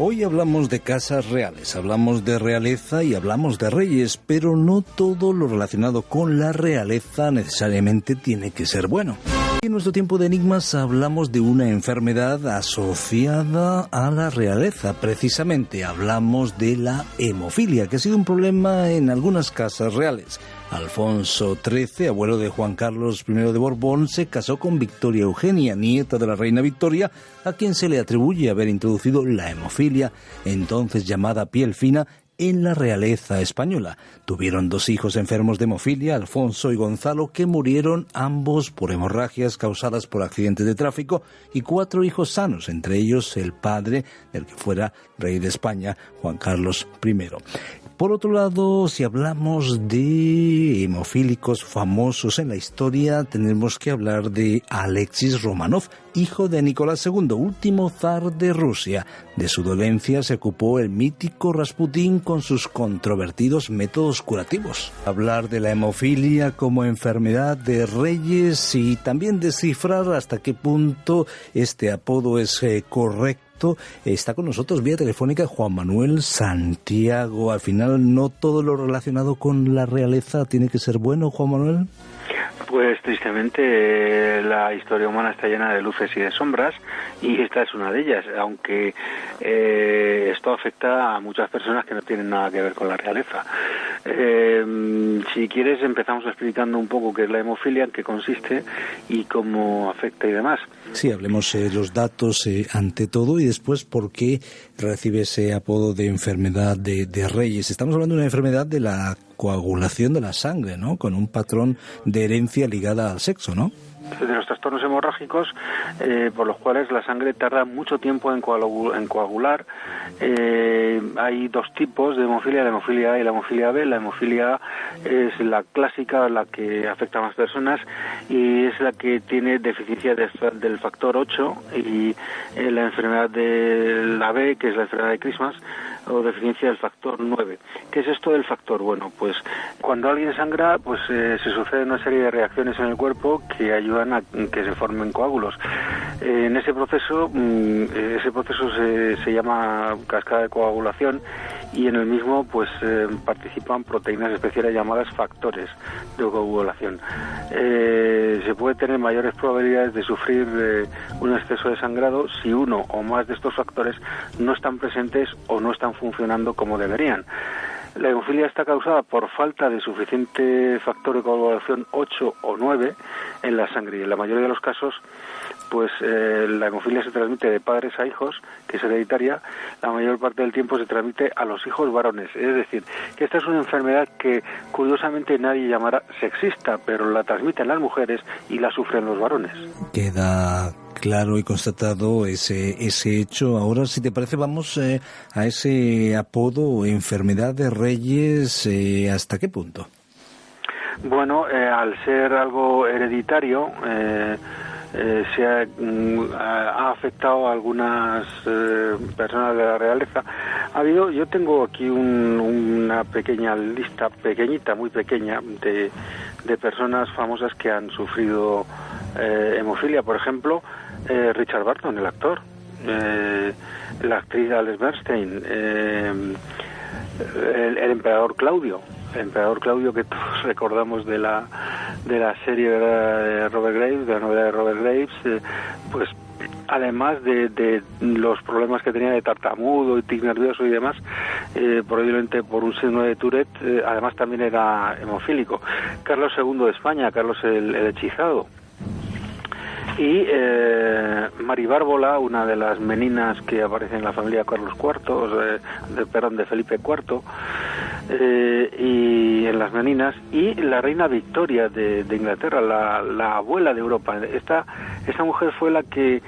Hoy hablamos de casas reales, hablamos de realeza y hablamos de reyes, pero no todo lo relacionado con la realeza necesariamente tiene que ser bueno. En nuestro tiempo de enigmas hablamos de una enfermedad asociada a la realeza. Precisamente hablamos de la hemofilia, que ha sido un problema en algunas casas reales. Alfonso XIII, abuelo de Juan Carlos I de Borbón, se casó con Victoria Eugenia, nieta de la reina Victoria, a quien se le atribuye haber introducido la hemofilia, entonces llamada piel fina, en la realeza española. Tuvieron 2 hijos enfermos de hemofilia, Alfonso y Gonzalo, que murieron ambos por hemorragias causadas por accidentes de tráfico, y 4 hijos sanos, entre ellos el padre del que fuera rey de España, Juan Carlos I. Por otro lado, si hablamos de hemofílicos famosos en la historia, tenemos que hablar de Alexis Romanov, hijo de Nicolás II, último zar de Rusia. De su dolencia se ocupó el mítico Rasputín con sus controvertidos métodos curativos. Hablar de la hemofilia como enfermedad de reyes y también descifrar hasta qué punto este apodo es correcto. Está con nosotros vía telefónica Juan Manuel Santiago. Al final, no todo lo relacionado con la realeza tiene que ser bueno, Juan Manuel. Pues tristemente la historia humana está llena de luces y de sombras, y esta es una de ellas, aunque esto afecta a muchas personas que no tienen nada que ver con la realeza. Si quieres, empezamos explicando un poco qué es la hemofilia, en qué consiste y cómo afecta y demás. Sí, hablemos los datos ante todo, y después por qué recibe ese apodo de enfermedad de reyes. Estamos hablando de una enfermedad de la coagulación de la sangre, ¿no? Con un patrón de herencia ligada al sexo, ¿no? De los trastornos hemorrágicos por los cuales la sangre tarda mucho tiempo en coagular. Hay 2 tipos de hemofilia, la hemofilia A y la hemofilia B. La hemofilia A es la clásica, la que afecta a más personas, y es la que tiene deficiencia del factor 8, y la enfermedad de la B, que es la enfermedad de Christmas, o deficiencia del factor 9. ¿Qué es esto del factor? Bueno, pues cuando alguien sangra, pues se suceden una serie de reacciones en el cuerpo que ayudan a que se formen coágulos. En ese proceso se llama cascada de coagulación, y en el mismo pues participan proteínas especiales llamadas factores de coagulación. Se puede tener mayores probabilidades de sufrir un exceso de sangrado si uno o más de estos factores no están presentes o no están funcionando como deberían. La hemofilia está causada por falta de suficiente factor de coagulación 8 o 9 en la sangre, y en la mayoría de los casos pues la hemofilia se transmite de padres a hijos, que es hereditaria. La mayor parte del tiempo se transmite a los hijos varones, es decir, que esta es una enfermedad que curiosamente nadie llamará sexista, pero la transmiten las mujeres y la sufren los varones. Queda claro y constatado ese hecho. Ahora, si te parece, vamos a ese apodo, enfermedad de reyes, ¿hasta qué punto? Bueno, al ser algo hereditario, ha afectado a algunas personas de la realeza. Yo tengo aquí una pequeña lista, pequeñita, muy pequeña, de personas famosas que han sufrido hemofilia. Por ejemplo, Richard Burton, el actor, la actriz Alice Bernstein, el emperador Claudio. El emperador Claudio, que todos recordamos de la serie de Robert Graves, de la novela de Robert Graves, pues además de los problemas que tenía de tartamudo y tic nervioso y demás, probablemente por un síndrome de Tourette, además también era hemofílico. Carlos II de España, Carlos el Hechizado. Y Mari Bárbola, una de las meninas que aparece en la familia Carlos IV, de Felipe IV, y en las meninas, y la reina Victoria de Inglaterra, la abuela de Europa. Esta mujer fue la que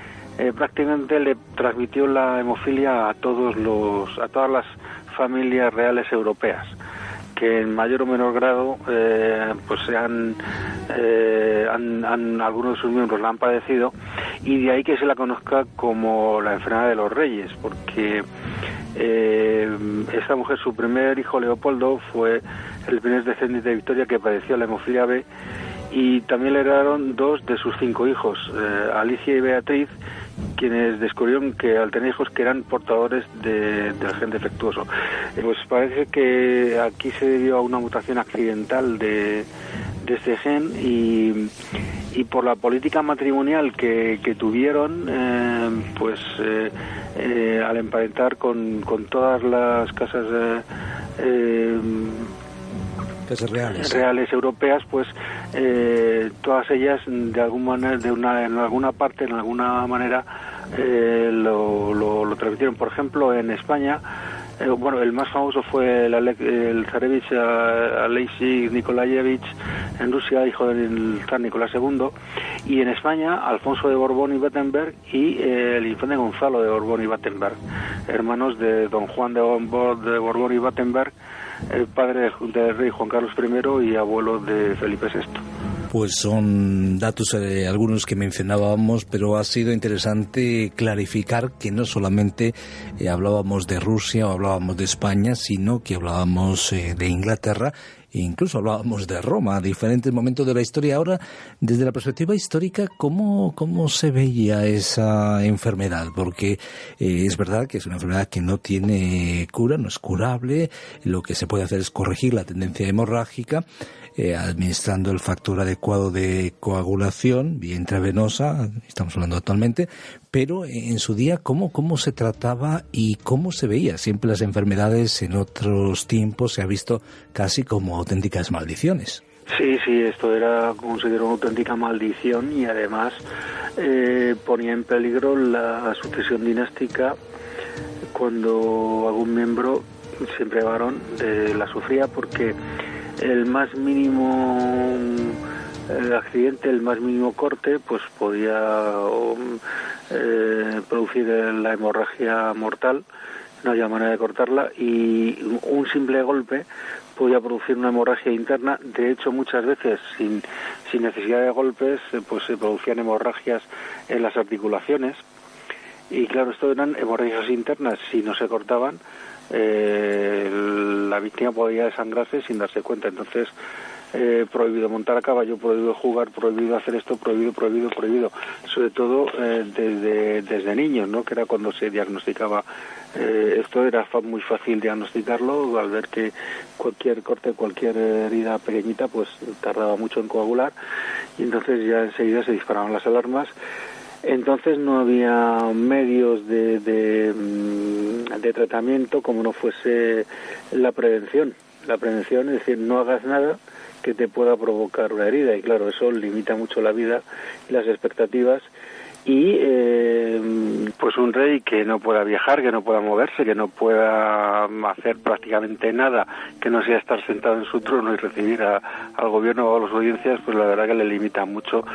prácticamente le transmitió la hemofilia a todas las familias reales europeas, que en mayor o menor grado pues algunos de sus miembros la han padecido, y de ahí que se la conozca como la enfermedad de los reyes, porque esta mujer, su primer hijo Leopoldo, fue el primer descendiente de Victoria que padeció la hemofilia B, y también le heredaron 2 de sus 5 hijos, Alicia y Beatriz, quienes descubrieron que al tener hijos que eran portadores del gen defectuoso. Pues parece que aquí se debió a una mutación accidental de este gen y por la política matrimonial que tuvieron, al emparentar con todas las casas reales europeas, pues todas ellas de alguna manera, en alguna manera lo transmitieron. Por ejemplo, en España, el más famoso fue el zarevich Alexei Nikolaevich en Rusia, hijo del zar Nicolás II, y en España Alfonso de Borbón y Battenberg y el infante Gonzalo de Borbón y Battenberg, hermanos de don Juan de Borbón y Battenberg, el padre del rey Juan Carlos I y abuelo de Felipe VI. Pues son datos algunos que mencionábamos, pero ha sido interesante clarificar que no solamente hablábamos de Rusia o hablábamos de España, sino que hablábamos de Inglaterra e incluso hablábamos de Roma, a diferentes momentos de la historia. Ahora, desde la perspectiva histórica, ¿cómo se veía esa enfermedad? Porque es verdad que es una enfermedad que no tiene cura, no es curable. Lo que se puede hacer es corregir la tendencia hemorrágica, administrando el factor adecuado de coagulación, vía intravenosa, estamos hablando actualmente, pero en su día, ¿cómo se trataba y cómo se veía? Siempre las enfermedades en otros tiempos se ha visto casi como auténticas maldiciones. Sí, esto era considerado una auténtica maldición y además ponía en peligro la sucesión dinástica cuando algún miembro, siempre varón, la sufría, porque el más mínimo accidente, el más mínimo corte, pues podía producir la hemorragia mortal. No había manera de cortarla, y un simple golpe podía producir una hemorragia interna. De hecho, muchas veces sin necesidad de golpes, pues se producían hemorragias en las articulaciones, y claro, esto eran hemorragias internas. Si no se cortaban, la víctima podía desangrarse sin darse cuenta. Entonces, prohibido montar a caballo, prohibido jugar, prohibido hacer esto, prohibido, sobre todo desde niños, ¿no? Que era cuando se diagnosticaba. Esto era muy fácil diagnosticarlo al ver que cualquier corte, cualquier herida pequeñita, pues tardaba mucho en coagular, y entonces ya enseguida se disparaban las alarmas. Entonces no había medios de tratamiento como no fuese la prevención. La prevención, es decir, no hagas nada que te pueda provocar una herida, y claro, eso limita mucho la vida y las expectativas. Y pues un rey que no pueda viajar, que no pueda moverse, que no pueda hacer prácticamente nada, que no sea estar sentado en su trono y recibir al gobierno o a las audiencias, pues la verdad que le limita mucho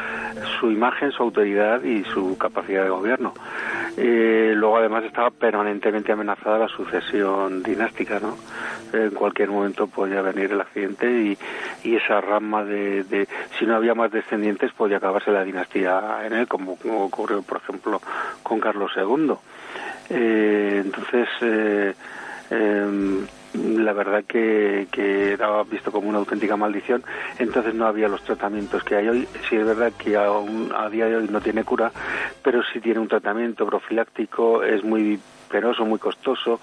su imagen, su autoridad y su capacidad de gobierno. Luego además estaba permanentemente amenazada la sucesión dinástica, ¿no? En cualquier momento podía venir el accidente y esa rama de si no había más descendientes podía acabarse la dinastía en él, como ocurrió por ejemplo con Carlos II. Entonces la verdad que era visto como una auténtica maldición. Entonces no había los tratamientos que hay hoy. Sí es verdad que aún a día de hoy no tiene cura, pero sí tiene un tratamiento profiláctico. Es muy penoso, muy costoso,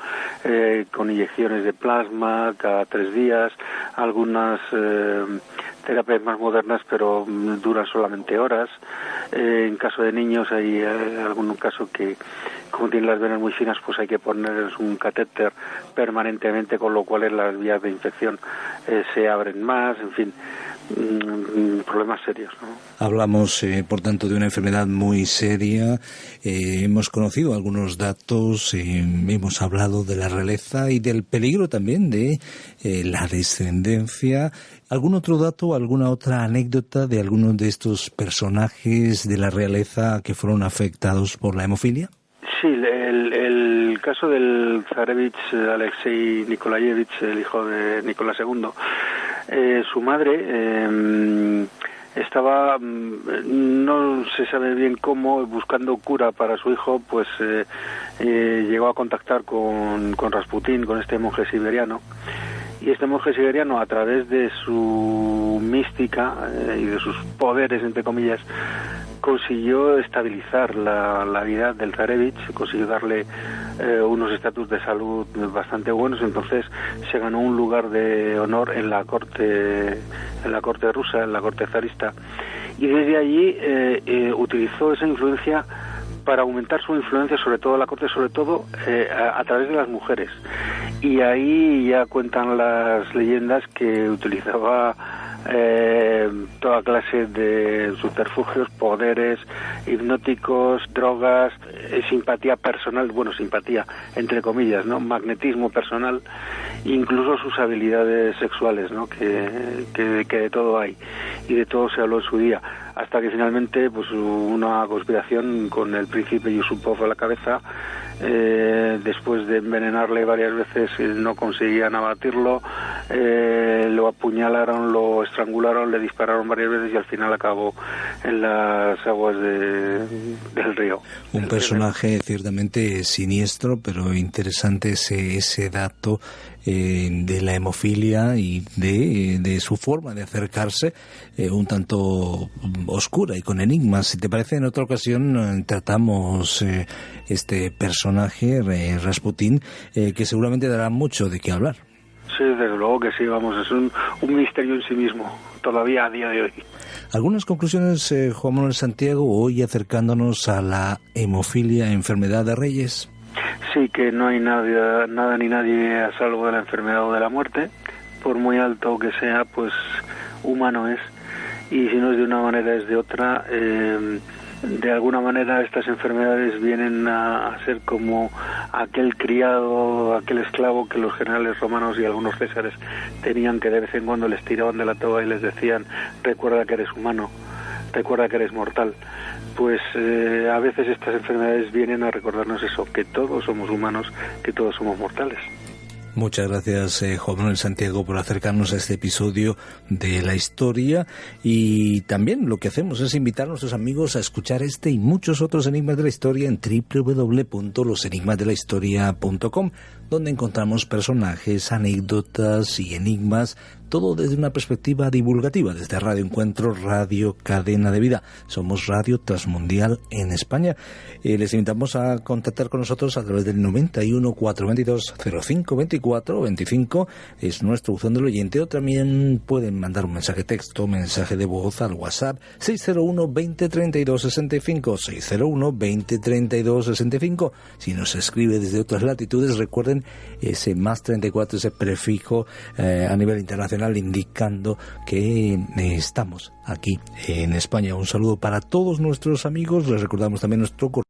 con inyecciones de plasma cada 3 días, algunas terapias más modernas, pero duran solamente horas. En caso de niños hay algún caso que, como tienen las venas muy finas, pues hay que ponerles un catéter permanentemente, con lo cual las vías de infección se abren más, en fin, problemas serios, ¿no? Hablamos, por tanto, de una enfermedad muy seria. Hemos conocido algunos datos, hemos hablado de la realeza y del peligro también de la descendencia. ¿Algún otro dato, alguna otra anécdota de algunos de estos personajes de la realeza que fueron afectados por la hemofilia? Sí, el caso del zarevich Alexei Nikolaevich, el hijo de Nicolás II, su madre estaba, no se sabe bien cómo, buscando cura para su hijo, pues llegó a contactar con Rasputín, con este monje siberiano, y este monje siberiano, a través de su mística y de sus poderes, entre comillas, consiguió estabilizar la vida del zarevich, consiguió darle unos estatus de salud bastante buenos. Entonces se ganó un lugar de honor en la corte rusa, en la corte zarista, y desde allí utilizó esa influencia para aumentar su influencia, sobre todo en la corte, sobre todo a través de las mujeres. Y ahí ya cuentan las leyendas que utilizaba toda clase de subterfugios, poderes hipnóticos, drogas, simpatía personal, bueno, simpatía entre comillas, ¿no? Magnetismo personal, incluso sus habilidades sexuales, ¿no? Que de todo hay y de todo se habló en su día, hasta que finalmente pues hubo una conspiración con el príncipe Yusupov a la cabeza. Después de envenenarle varias veces no conseguían abatirlo, lo apuñalaron, lo estrangularon, le dispararon varias veces y al final acabó en las aguas del río. Un personaje ciertamente siniestro, pero interesante ese dato de la hemofilia y de su forma de acercarse, un tanto oscura y con enigmas. Si te parece, en otra ocasión tratamos este personaje, Rasputín, que seguramente dará mucho de qué hablar. Sí, desde luego que sí, vamos, es un misterio en sí mismo, todavía a día de hoy. Algunas conclusiones, Juan Manuel Santiago, hoy acercándonos a la hemofilia, enfermedad de Reyes. Sí, que no hay nada ni nadie a salvo de la enfermedad o de la muerte, por muy alto que sea, pues humano es, y si no es de una manera es de otra. De alguna manera estas enfermedades vienen a ser como aquel criado, aquel esclavo que los generales romanos y algunos césares tenían, que de vez en cuando les tiraban de la toga y les decían: recuerda que eres humano, recuerda que eres mortal. Pues a veces estas enfermedades vienen a recordarnos eso, que todos somos humanos, que todos somos mortales. Muchas gracias, Juan Manuel Santiago, por acercarnos a este episodio de la historia, y también lo que hacemos es invitar a nuestros amigos a escuchar este y muchos otros enigmas de la historia en www.losenigmasdelahistoria.com, donde encontramos personajes, anécdotas y enigmas, todo desde una perspectiva divulgativa, desde Radio Encuentro, Radio Cadena de Vida. Somos Radio Transmundial en España. Les invitamos a contactar con nosotros a través del 91 422 05 24 25, es nuestro buzón del oyente, o también pueden mandar un mensaje de texto, mensaje de voz al WhatsApp 601 20 32 65, 601 20 32 65. Si nos escribe desde otras latitudes, recuerden ese más 34, ese prefijo a nivel internacional, indicando que estamos aquí en España. Un saludo para todos nuestros amigos. Les recordamos también nuestro correo